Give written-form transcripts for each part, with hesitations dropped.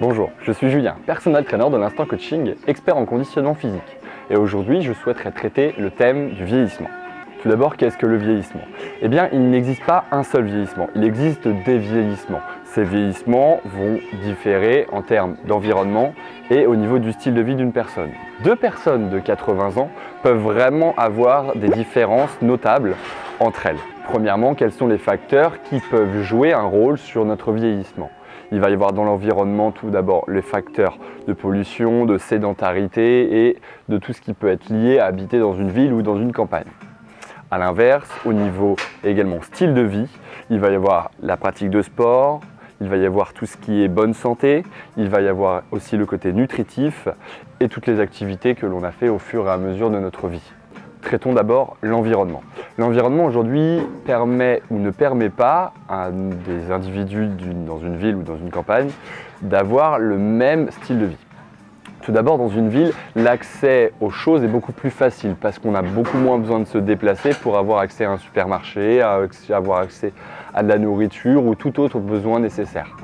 Bonjour, je suis Julien, personal trainer de l'Instant Coaching, expert en conditionnement physique. Et aujourd'hui, je souhaiterais traiter le thème du vieillissement. Tout d'abord, qu'est-ce que le vieillissement? Eh bien, il n'existe pas un seul vieillissement, il existe des vieillissements. Ces vieillissements vont différer en termes d'environnement et au niveau du style de vie d'une personne. Deux personnes de 80 ans peuvent vraiment avoir des différences notables entre elles. Premièrement, quels sont les facteurs qui peuvent jouer un rôle sur notre vieillissement? Il va y avoir dans l'environnement tout d'abord les facteurs de pollution, de sédentarité et de tout ce qui peut être lié à habiter dans une ville ou dans une campagne. A l'inverse, au niveau également style de vie, il va y avoir la pratique de sport, il va y avoir tout ce qui est bonne santé, il va y avoir aussi le côté nutritif et toutes les activités que l'on a fait au fur et à mesure de notre vie. Traitons d'abord l'environnement. L'environnement aujourd'hui permet ou ne permet pas à des individus dans une ville ou dans une campagne d'avoir le même style de vie. Tout d'abord, dans une ville, l'accès aux choses est beaucoup plus facile parce qu'on a beaucoup moins besoin de se déplacer pour avoir accès à un supermarché, avoir accès à de la nourriture ou tout autre besoin nécessaire.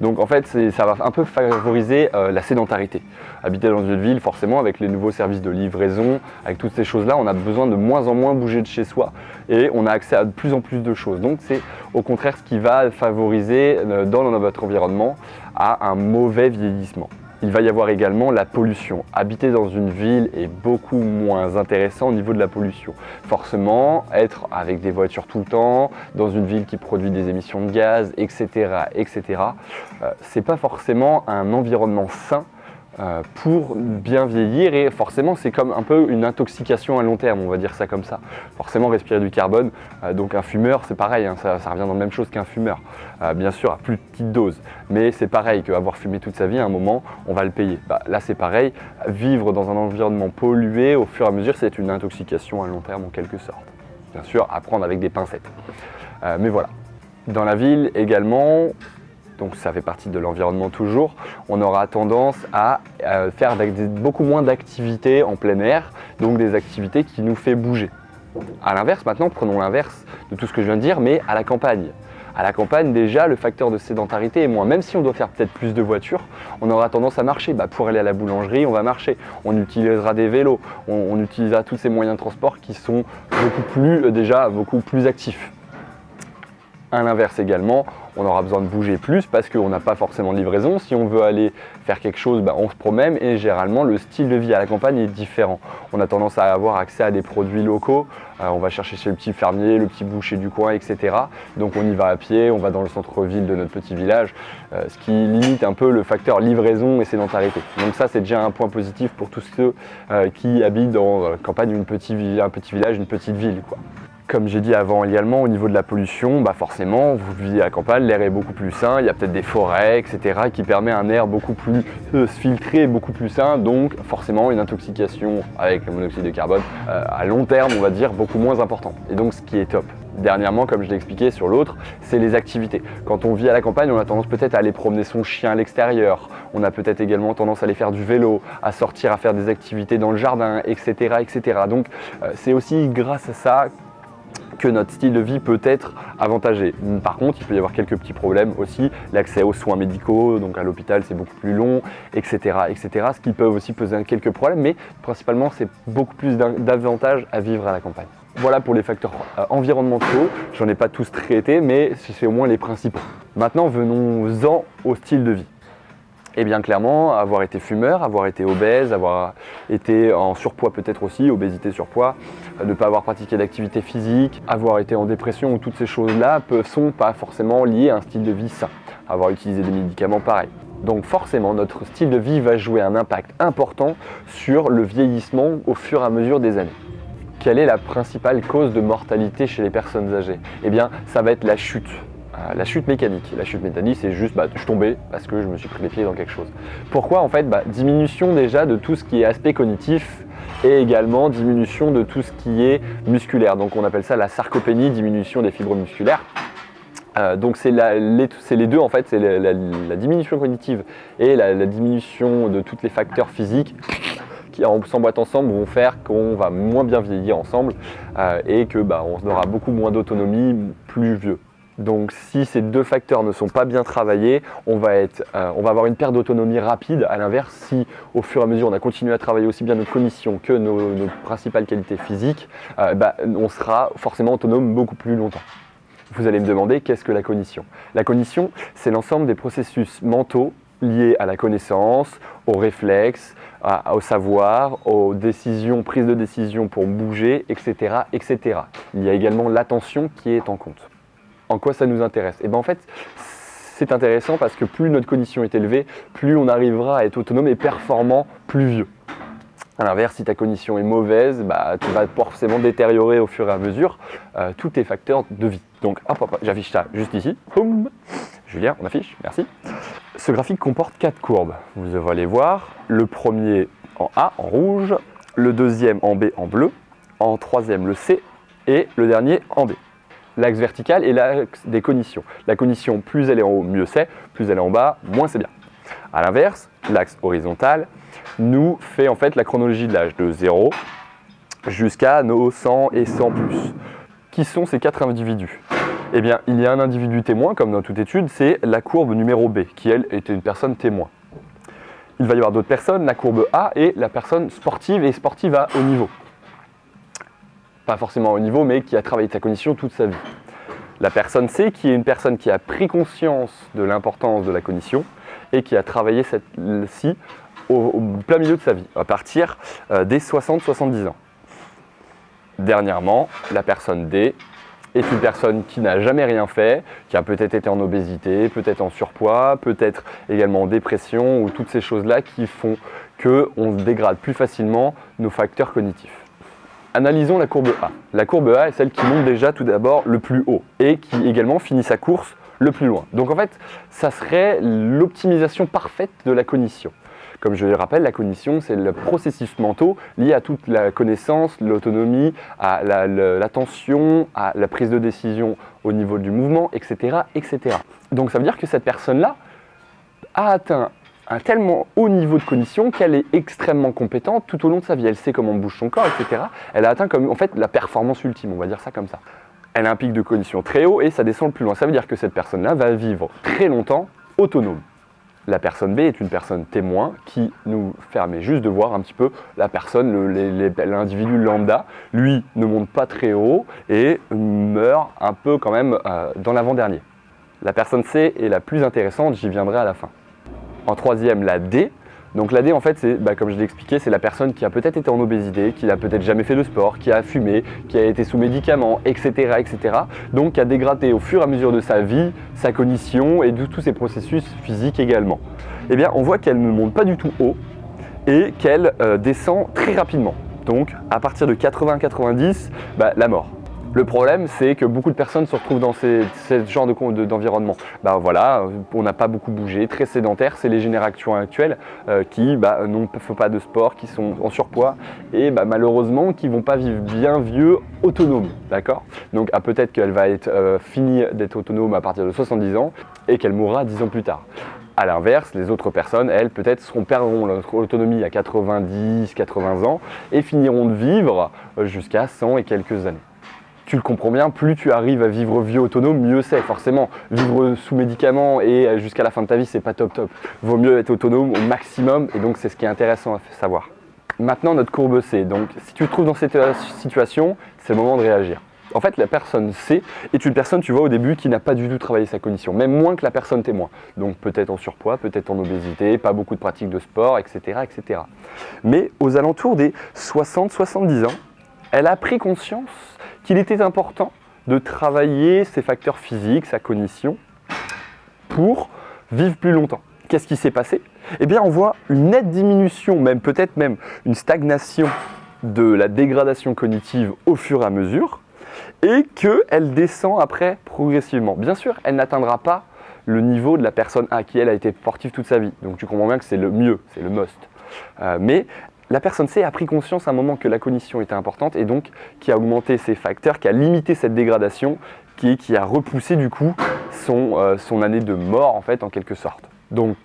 Donc en fait, ça va un peu favoriser la sédentarité. Habiter dans une ville, forcément, avec les nouveaux services de livraison, avec toutes ces choses-là, on a besoin de moins en moins bouger de chez soi et on a accès à de plus en plus de choses. Donc c'est au contraire ce qui va favoriser dans notre environnement à un mauvais vieillissement. Il va y avoir également la pollution. Habiter dans une ville est beaucoup moins intéressant au niveau de la pollution. Forcément, être avec des voitures tout le temps, dans une ville qui produit des émissions de gaz, etc., c'est pas forcément un environnement sain pour bien vieillir et forcément c'est comme un peu une intoxication à long terme, on va dire ça comme ça. Forcément respirer du carbone, donc un fumeur c'est pareil, hein, ça revient dans la même chose qu'un fumeur, bien sûr à plus petite dose, mais c'est pareil qu'avoir fumé toute sa vie, à un moment on va le payer. Là c'est pareil, vivre dans un environnement pollué au fur et à mesure c'est une intoxication à long terme en quelque sorte. Bien sûr à prendre avec des pincettes, mais voilà. Dans la ville également, donc ça fait partie de l'environnement toujours, on aura tendance à faire beaucoup moins d'activités en plein air, donc des activités qui nous fait bouger. A l'inverse, maintenant, prenons l'inverse de tout ce que je viens de dire, mais à la campagne. À la campagne, déjà, le facteur de sédentarité est moins. Même si on doit faire peut-être plus de voitures, on aura tendance à marcher. Pour aller à la boulangerie, on va marcher. On utilisera des vélos, on utilisera tous ces moyens de transport qui sont beaucoup plus actifs. À l'inverse également, on aura besoin de bouger plus parce qu'on n'a pas forcément de livraison. Si on veut aller faire quelque chose, on se promène et généralement le style de vie à la campagne est différent. On a tendance à avoir accès à des produits locaux, on va chercher chez le petit fermier, le petit boucher du coin, etc. Donc on y va à pied, on va dans le centre-ville de notre petit village, ce qui limite un peu le facteur livraison et sédentarité. Donc ça c'est déjà un point positif pour tous ceux qui habitent dans la campagne, un petit village, une petite ville, quoi. Comme j'ai dit avant également, au niveau de la pollution, forcément, vous vivez à la campagne, l'air est beaucoup plus sain, il y a peut-être des forêts, etc. qui permet un air beaucoup plus filtré, beaucoup plus sain, donc forcément une intoxication avec le monoxyde de carbone à long terme, on va dire, beaucoup moins important. Et donc ce qui est top. Dernièrement, comme je l'ai expliqué sur l'autre, c'est les activités. Quand on vit à la campagne, on a tendance peut-être à aller promener son chien à l'extérieur, on a peut-être également tendance à aller faire du vélo, à sortir, à faire des activités dans le jardin, etc. Donc c'est aussi grâce à ça que notre style de vie peut être avantagé. Par contre, il peut y avoir quelques petits problèmes aussi, l'accès aux soins médicaux, donc à l'hôpital c'est beaucoup plus long, etc., ce qui peut aussi poser quelques problèmes, mais principalement c'est beaucoup plus d'avantages à vivre à la campagne. Voilà pour les facteurs environnementaux, j'en ai pas tous traités, mais c'est au moins les principaux. Maintenant, venons-en au style de vie. Et bien clairement, avoir été fumeur, avoir été obèse, avoir été en surpoids peut-être aussi, obésité, surpoids, ne pas avoir pratiqué d'activité physique, avoir été en dépression ou toutes ces choses-là ne sont pas forcément liées à un style de vie sain. Avoir utilisé des médicaments, pareil. Donc forcément, notre style de vie va jouer un impact important sur le vieillissement au fur et à mesure des années. Quelle est la principale cause de mortalité chez les personnes âgées? Eh bien, ça va être la chute. La chute mécanique. La chute mécanique, c'est juste je tombais parce que je me suis pris les pieds dans quelque chose. Pourquoi? En fait, diminution déjà de tout ce qui est aspect cognitif et également diminution de tout ce qui est musculaire. Donc on appelle ça la sarcopénie, diminution des fibres musculaires. Donc c'est les deux en fait, c'est la diminution cognitive et la diminution de tous les facteurs physiques qui s'emboîtent ensemble vont faire qu'on va moins bien vieillir ensemble et que on aura beaucoup moins d'autonomie plus vieux. Donc si ces deux facteurs ne sont pas bien travaillés, on va avoir une perte d'autonomie rapide. À l'inverse, si au fur et à mesure on a continué à travailler aussi bien notre cognition que nos principales qualités physiques, on sera forcément autonome beaucoup plus longtemps. Vous allez me demander, qu'est-ce que la cognition? La cognition, c'est l'ensemble des processus mentaux liés à la connaissance, aux réflexes, au savoir, aux décisions, prises de décision pour bouger, etc., etc. Il y a également l'attention qui est en compte. En quoi ça nous intéresse? Et bien en fait, c'est intéressant parce que plus notre cognition est élevée, plus on arrivera à être autonome et performant plus vieux. A l'inverse, si ta cognition est mauvaise, tu vas forcément détériorer au fur et à mesure tous tes facteurs de vie. Donc hop, j'affiche ça juste ici. Boum. Julien, on affiche, merci. Ce graphique comporte 4 courbes. Vous allez voir, le premier en A en rouge, le deuxième en B en bleu, en troisième le C et le dernier en D. L'axe vertical est l'axe des cognitions. La cognition, plus elle est en haut, mieux c'est, plus elle est en bas, moins c'est bien. A l'inverse, l'axe horizontal nous fait en fait la chronologie de l'âge de 0 jusqu'à nos 100 et 100 plus. Qui sont ces 4 individus? Eh bien, il y a un individu témoin, comme dans toute étude, c'est la courbe numéro B, qui elle était une personne témoin. Il va y avoir d'autres personnes, la courbe A est la personne sportive et sportive à haut niveau. Pas forcément à haut niveau, mais qui a travaillé sa cognition toute sa vie. La personne C, qui est une personne qui a pris conscience de l'importance de la cognition et qui a travaillé celle-ci au plein milieu de sa vie, à partir des 60-70 ans. Dernièrement, la personne D est une personne qui n'a jamais rien fait, qui a peut-être été en obésité, peut-être en surpoids, peut-être également en dépression, ou toutes ces choses-là qui font qu'on dégrade plus facilement nos facteurs cognitifs. Analysons la courbe A. La courbe A est celle qui monte déjà tout d'abord le plus haut et qui également finit sa course le plus loin. Donc en fait, ça serait l'optimisation parfaite de la cognition. Comme je le rappelle, la cognition, c'est le processus mentaux lié à toute la connaissance, l'autonomie, à l'attention, à la prise de décision au niveau du mouvement, etc., etc. Donc ça veut dire que cette personne-là a atteint un tellement haut niveau de cognition qu'elle est extrêmement compétente tout au long de sa vie. Elle sait comment bouge son corps, etc. Elle a atteint en fait la performance ultime, on va dire ça comme ça. Elle a un pic de cognition très haut et ça descend le plus loin. Ça veut dire que cette personne-là va vivre très longtemps autonome. La personne B est une personne témoin qui nous permet juste de voir un petit peu la personne, l'individu lambda. Lui ne monte pas très haut et meurt un peu quand même dans l'avant-dernier. La personne C est la plus intéressante, j'y viendrai à la fin. En troisième, la D. Donc la D, en fait, c'est, comme je l'ai expliqué, c'est la personne qui a peut-être été en obésité, qui n'a peut-être jamais fait de sport, qui a fumé, qui a été sous médicaments, etc., etc. Donc qui a dégradé au fur et à mesure de sa vie, sa cognition et de tous ses processus physiques également. Eh bien, on voit qu'elle ne monte pas du tout haut et qu'elle descend très rapidement. Donc à partir de 80-90, la mort. Le problème, c'est que beaucoup de personnes se retrouvent dans ce genre d'environnement. Voilà, on n'a pas beaucoup bougé, très sédentaire, c'est les générations actuelles qui n'ont pas de sport, qui sont en surpoids et malheureusement qui ne vont pas vivre bien vieux autonomes, d'accord? Donc peut-être qu'elle va être finie d'être autonome à partir de 70 ans et qu'elle mourra 10 ans plus tard. A l'inverse, les autres personnes, elles, peut-être perdront leur autonomie à 90, 80 ans et finiront de vivre jusqu'à 100 et quelques années. Tu le comprends bien, plus tu arrives à vivre vieux autonome, mieux c'est forcément. Vivre sous médicaments et jusqu'à la fin de ta vie, c'est pas top top. Vaut mieux être autonome au maximum et donc c'est ce qui est intéressant à savoir. Maintenant notre courbe C, donc si tu te trouves dans cette situation, c'est le moment de réagir. En fait, la personne C est une personne, tu vois, au début, qui n'a pas du tout travaillé sa cognition, même moins que la personne témoin. Donc peut-être en surpoids, peut-être en obésité, pas beaucoup de pratiques de sport, etc., etc. Mais aux alentours des 60-70 ans, elle a pris conscience qu'il était important de travailler ses facteurs physiques, sa cognition, pour vivre plus longtemps. Qu'est-ce qui s'est passé? Eh bien, on voit une nette diminution, peut-être même une stagnation de la dégradation cognitive au fur et à mesure, et qu'elle descend après progressivement. Bien sûr, elle n'atteindra pas le niveau de la personne A qui, elle, a été sportive toute sa vie. Donc tu comprends bien que c'est le mieux, c'est le must. Mais la personne C a pris conscience à un moment que la cognition était importante et donc qui a augmenté ses facteurs, qui a limité cette dégradation, qui a repoussé du coup son année de mort en fait en quelque sorte. Donc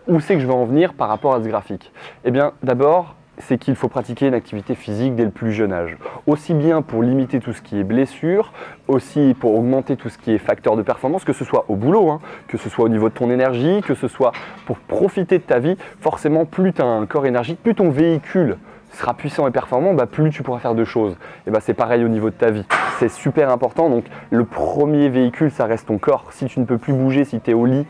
où c'est que je vais en venir par rapport à ce graphique? Eh bien d'abord, c'est qu'il faut pratiquer une activité physique dès le plus jeune âge. Aussi bien pour limiter tout ce qui est blessure, aussi pour augmenter tout ce qui est facteur de performance, que ce soit au boulot, que ce soit au niveau de ton énergie, que ce soit pour profiter de ta vie. Forcément, plus tu as un corps énergique, plus ton véhicule sera puissant et performant, plus tu pourras faire de choses. Et c'est pareil au niveau de ta vie. C'est super important. Donc le premier véhicule, ça reste ton corps. Si tu ne peux plus bouger, si tu es au lit,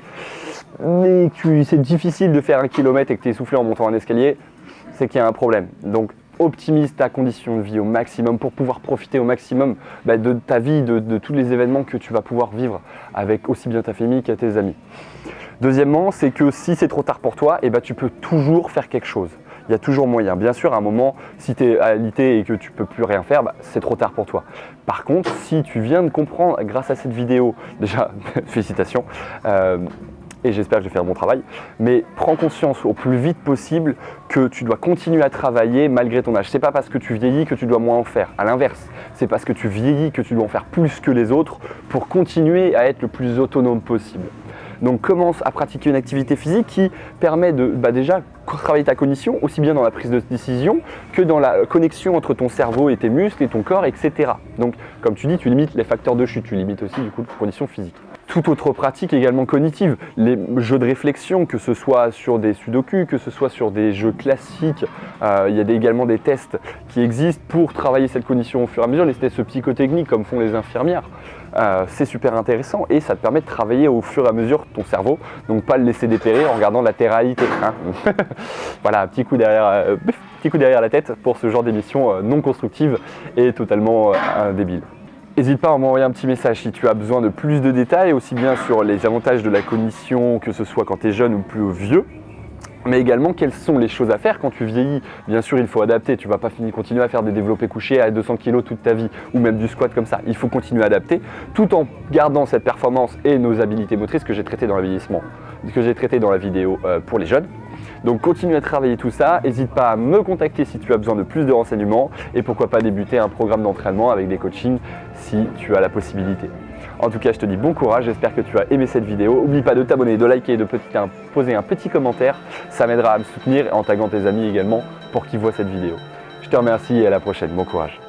mais que c'est difficile de faire 1 kilomètre et que tu es essoufflé en montant un escalier, c'est qu'il y a un problème. Donc optimise ta condition de vie au maximum pour pouvoir profiter au maximum de ta vie, de tous les événements que tu vas pouvoir vivre avec aussi bien ta famille qu'à tes amis. Deuxièmement, c'est que si c'est trop tard pour toi, tu peux toujours faire quelque chose. Il y a toujours moyen. Bien sûr, à un moment, si tu es alité et que tu ne peux plus rien faire, c'est trop tard pour toi. Par contre, si tu viens de comprendre grâce à cette vidéo, déjà, félicitations, et j'espère que je vais faire mon travail, mais prends conscience au plus vite possible que tu dois continuer à travailler malgré ton âge. C'est pas parce que tu vieillis que tu dois moins en faire. À l'inverse, c'est parce que tu vieillis que tu dois en faire plus que les autres pour continuer à être le plus autonome possible. Donc commence à pratiquer une activité physique qui permet de déjà travailler ta cognition, aussi bien dans la prise de décision que dans la connexion entre ton cerveau et tes muscles et ton corps, etc. Donc comme tu dis, tu limites les facteurs de chute, tu limites aussi du coup ta condition physique. Toute autre pratique également cognitive, les jeux de réflexion, que ce soit sur des sudoku, que ce soit sur des jeux classiques, il y a également des tests qui existent pour travailler cette cognition au fur et à mesure, les tests psychotechniques comme font les infirmières. C'est super intéressant et ça te permet de travailler au fur et à mesure ton cerveau, donc pas le laisser dépérir en regardant la télé-réalité. Voilà, un petit coup derrière la tête pour ce genre d'émission non constructive et totalement débile. N'hésite pas à m'envoyer un petit message si tu as besoin de plus de détails, aussi bien sur les avantages de la cognition, que ce soit quand tu es jeune ou plus vieux, mais également quelles sont les choses à faire quand tu vieillis. Bien sûr, il faut adapter, tu ne vas pas continuer à faire des développés couchés à 200 kg toute ta vie, ou même du squat comme ça. Il faut continuer à adapter, tout en gardant cette performance et nos habilités motrices que j'ai traitées dans le vieillissement, que j'ai traitées dans la vidéo pour les jeunes. Donc continue à travailler tout ça, n'hésite pas à me contacter si tu as besoin de plus de renseignements et pourquoi pas débuter un programme d'entraînement avec des coachings si tu as la possibilité. En tout cas, je te dis bon courage, j'espère que tu as aimé cette vidéo. N'oublie pas de t'abonner, de liker et de poser un petit commentaire, ça m'aidera à me soutenir en taguant tes amis également pour qu'ils voient cette vidéo. Je te remercie et à la prochaine, bon courage.